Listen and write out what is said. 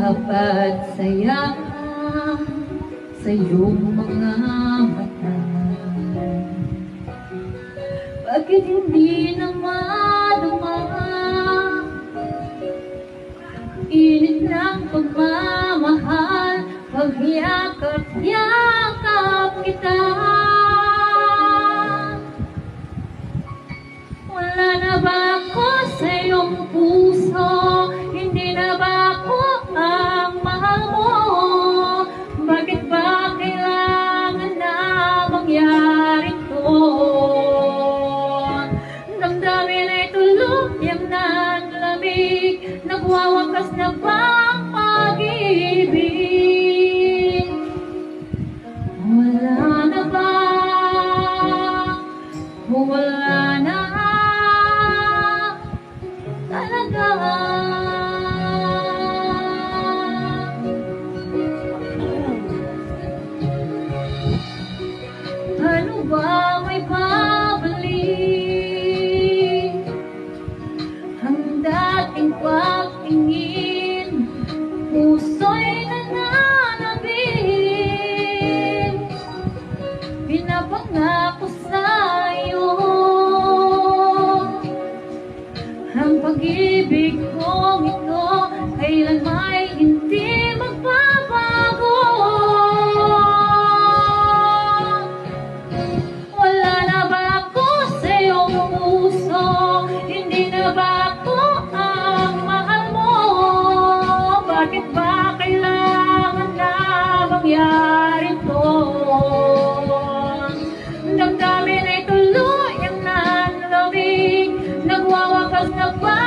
dapat saya sa iyong mga mata. Bakit hindi na madama init ng pagmamahal, pagyakap-yakap kita? Wala na ba ako sa iyong puso? Hindi na ba ako ang mahal mo? Bakit ba kailangan na mangyari to? Damdamin ay tuluyang nanlamig, nagwawakas na bang pag-ibig? Wala na ba? Wala na talaga. Ano ba may babalik ang dating pagtingin? Puso'y nananabig, pinapangako sa'yo ang pag-ibig kong ito kailan may hindi magbabago. Wala na ba ako sa iyong puso? Hindi na ba ako ang mahal mo? Bakit ba kailangan na mangyari to? Damdamin ay tuluyang nanlamig, nagwawakas na ba